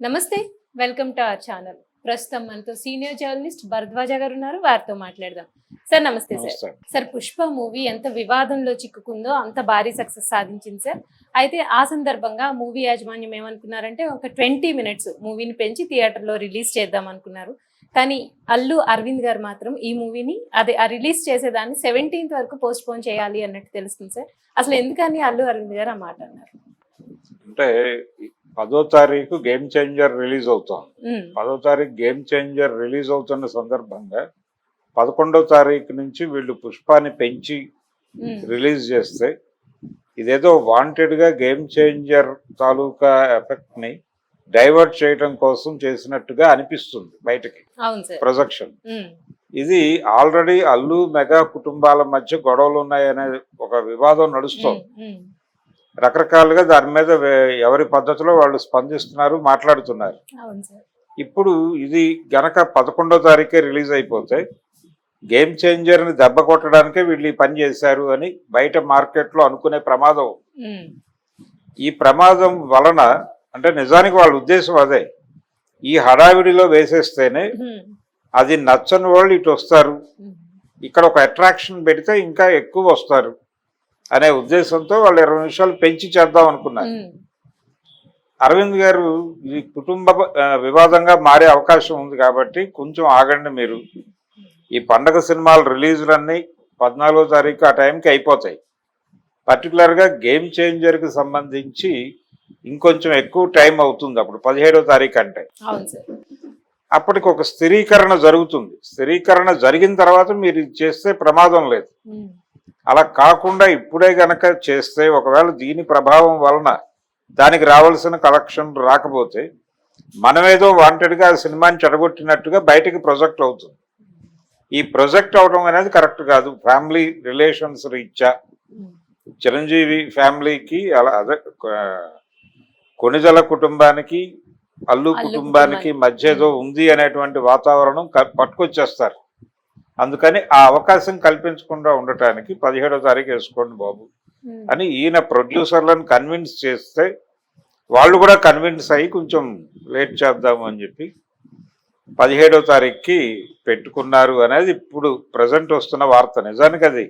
నమస్తే. Welcome to our channel. ప్రస్తుతం మనతో సీనియర్ జర్నలిస్ట్ భరద్వాజ గారు ఉన్నారు. వారితో మాట్లాడదాం. సార్ నమస్తే సార్. సార్ పుష్ప మూవీ ఎంత వివాదంలో చిక్కుకుందో అంత భారీ సక్సెస్ సాధించింది సార్. అయితే ఆ సందర్భంగా మూవీ యాజమాన్యం ఏమనుకున్నారంటే ఒక 20 మినిట్స్ మూవీని పెంచి థియేటర్లో రిలీజ్ చేద్దాం అనుకున్నారు. కానీ అల్లు అరవింద్ గారు మాత్రం ఈ మూవీని ఆ రిలీజ్ చేసేదాన్ని 17th వరకు పోస్ట్ పోన్ చేయాలి అన్నట్టు తెలుస్తుంది సార్. అసలు ఎందుకని అల్లు అరవింద్ గారు ఆ మాట అన్నారు? అంటే 10వ తారీఖు గేమ్ చేంజర్ రిలీజ్ అవుతాం. 10వ తారీఖు గేమ్ చేంజర్ రిలీజ్ అవుతున్న సందర్భంగా 11వ తారీఖు నుంచి వీళ్ళు పుష్పాన్ని పెంచి రిలీజ్ చేస్తే ఇదేదో వాంటెడ్ గా గేమ్ చేంజర్ తాలూకా ఎఫెక్ట్ ని డైవర్ట్ చేయడం కోసం చేసినట్టుగా అనిపిస్తుంది బయటకి ప్రొజెక్షన్. ఇది ఆల్రెడీ అల్లు మెగా కుటుంబాల మధ్య గొడవలు ఉన్నాయనే ఒక వివాదం నడుస్తోంది. రకరకాలుగా దాని మీద ఎవరి పద్ధతిలో వాళ్ళు స్పందిస్తున్నారు, మాట్లాడుతున్నారు. ఇప్పుడు ఇది గనక 11వ తారీఖే రిలీజ్ అయిపోతే గేమ్ చేంజర్ ని దెబ్బ కొట్టడానికే వీళ్ళు ఈ పని చేశారు అని బయట మార్కెట్ లో అనుకునే ప్రమాదం. ఈ ప్రమాదం వలన అంటే నిజానికి వాళ్ళ ఉద్దేశం అదే, ఈ హడావిడిలో వేసేస్తేనే అది నచ్చని వాళ్ళు ఇటు వస్తారు, ఇక్కడ ఒక అట్రాక్షన్ పెడితే ఇంకా ఎక్కువ వస్తారు అనే ఉద్దేశంతో వాళ్ళు 20 నిమిషాలు పెంచి చేద్దాం అనుకున్నారు. అరవింద్ గారు ఇది కుటుంబ వివాదంగా మారే అవకాశం ఉంది కాబట్టి కొంచెం ఆగండి మీరు, ఈ పండగ సినిమాల రిలీజులన్నీ 14వ తారీఖు ఆ టైంకి అయిపోతాయి. పర్టికులర్గా గేమ్ చేంజర్కి సంబంధించి ఇంకొంచెం ఎక్కువ టైం అవుతుంది. అప్పుడు 17వ తారీఖు అంటే అప్పటికి ఒక స్థిరీకరణ జరుగుతుంది. స్థిరీకరణ జరిగిన తర్వాత మీరు చేస్తే ప్రమాదం లేదు. అలా కాకుండా ఇప్పుడే గనక చేస్తే ఒకవేళ దీని ప్రభావం వలన దానికి రావాల్సిన కలెక్షన్ రాకపోతే మనమేదో వాంటెడ్గా ఆ సినిమాని చెడగొట్టినట్టుగా బయటకు ప్రొజెక్ట్ అవుతుంది. ఈ ప్రొజెక్ట్ అవడం అనేది కరెక్ట్ కాదు. ఫ్యామిలీ రిలేషన్స్ రీత్యా చిరంజీవి ఫ్యామిలీకి అలా అదే కొణిజల కుటుంబానికి అల్లు కుటుంబానికి మధ్య ఏదో ఉంది అనేటువంటి వాతావరణం పట్టుకొచ్చేస్తారు. అందుకని ఆ అవకాశం కల్పించకుండా ఉండటానికి 17వ తారీఖు వేసుకోండి బాబు అని ఈయన ప్రొడ్యూసర్లను కన్విన్స్ చేస్తే వాళ్ళు కూడా కన్విన్స్ అయ్యి కొంచెం లేట్ చేద్దాము అని చెప్పి 17వ తారీఖుకి పెట్టుకున్నారు అనేది ఇప్పుడు ప్రజెంట్ వస్తున్న వార్త. నిజానికి అది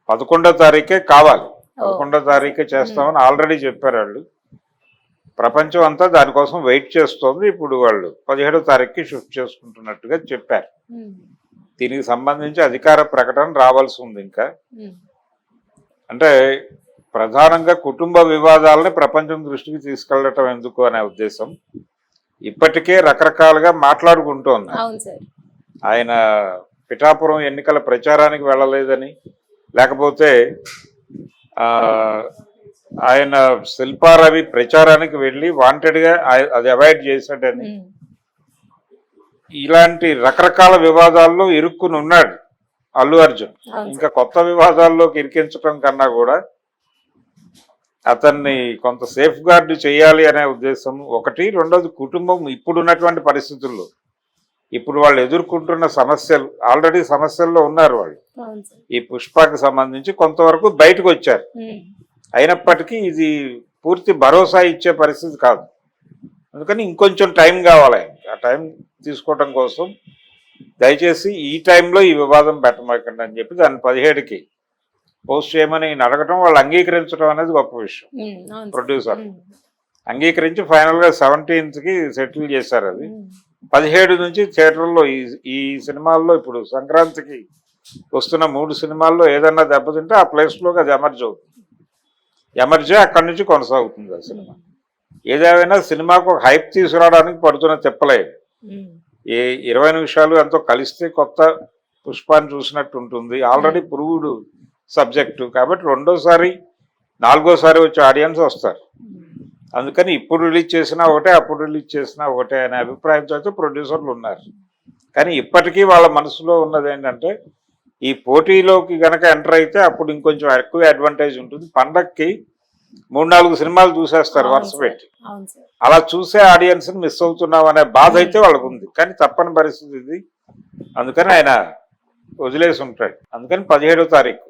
11వ తారీఖే కావాలి, 11వ తారీఖే చేస్తామని ఆల్రెడీ చెప్పారు వాళ్ళు. ప్రపంచం అంతా దానికోసం వెయిట్ చేస్తోంది. ఇప్పుడు వాళ్ళు 17వ తారీఖుకి షిఫ్ట్ చేసుకుంటున్నట్టుగా చెప్పారు. దీనికి సంబంధించి అధికార ప్రకటన రావాల్సి ఉంది. ఇంకా అంటే ప్రధానంగా కుటుంబ వివాదాలని ప్రపంచం దృష్టికి తీసుకెళ్లటం ఎందుకు అనే ఉద్దేశం ఇప్పటికే రకరకాలుగా మాట్లాడుకుంటోంది. ఆయన పిఠాపురం ఎన్నికల ప్రచారానికి వెళ్ళలేదని, లేకపోతే ఆయన శిల్పారవి ప్రచారానికి వెళ్ళి వాంటెడ్గా అది అవాయిడ్ చేశాడని, ఇలాంటి రకరకాల వివాదాల్లో ఇరుక్కుని ఉన్నాడు అల్లు అర్జున్. ఇంకా కొత్త వివాదాల్లోకి ఇరికించడం కన్నా కూడా అతన్ని కొంత సేఫ్ గార్డ్ చేయాలి అనే ఉద్దేశం ఒకటి. రెండోది కుటుంబం ఇప్పుడున్నటువంటి పరిస్థితుల్లో ఇప్పుడు వాళ్ళు ఎదుర్కొంటున్న సమస్యలు, ఆల్రెడీ సమస్యల్లో ఉన్నారు వాళ్ళు. ఈ పుష్పకి సంబంధించి కొంతవరకు బయటకు వచ్చారు. అయినప్పటికీ ఇది పూర్తి భరోసా ఇచ్చే పరిస్థితి కాదు. అందుకని ఇంకొంచెం టైం కావాలి. ఆ టైం తీసుకోవటం కోసం దయచేసి ఈ టైంలో ఈ వివాదం పెట్టమాకండి అని చెప్పి దాన్ని 17కి పోస్ట్ చేయమని అడగటం, వాళ్ళు అంగీకరించడం అనేది గొప్ప విషయం. ప్రొడ్యూసర్ అంగీకరించి ఫైనల్గా 17కి సెటిల్ చేశారు. అది 17 నుంచి థియేటర్లో ఈ సినిమాల్లో ఇప్పుడు సంక్రాంతికి వస్తున్న 3 సినిమాల్లో ఏదన్నా దెబ్బతింటే ఆ ప్లేస్లోకి అది ఎమర్జ్ అవుతుంది. ఎమర్జీ అక్కడి నుంచి కొనసాగుతుంది ఆ సినిమా. ఏదేమైనా సినిమాకు ఒక హైప్ తీసుకురావడానికి పడుతున్న తిప్పలేదు. ఏ 20 నిమిషాలు ఎంతో కలిస్తే కొత్త పుష్పాన్ని చూసినట్టు ఉంటుంది. ఆల్రెడీ ప్రూవ్డ్ సబ్జెక్టు కాబట్టి రెండోసారి 4వ వచ్చే ఆడియన్స్ వస్తారు. అందుకని ఇప్పుడు రిలీజ్ చేసినా ఒకటే, అప్పుడు రిలీజ్ చేసినా ఒకటే అనే అభిప్రాయంతో అయితే ప్రొడ్యూసర్లు ఉన్నారు. కానీ ఇప్పటికీ వాళ్ళ మనసులో ఉన్నది ఏంటంటే ఈ పోటీలోకి గనక ఎంటర్ అయితే అప్పుడు ఇంకొంచెం ఎక్కువ అడ్వాంటేజ్ ఉంటుంది. పండక్కి 3-4 సినిమాలు చూసేస్తారు వరుస పెట్టి. అలా చూసే ఆడియన్స్ ని మిస్ అవుతున్నాం అనే బాధ అయితే వాళ్ళకు ఉంది. కానీ తప్పని పరిస్థితి ఇది. అందుకని ఆయన వదిలేసి ఉంటాడు. అందుకని 17వ తారీఖు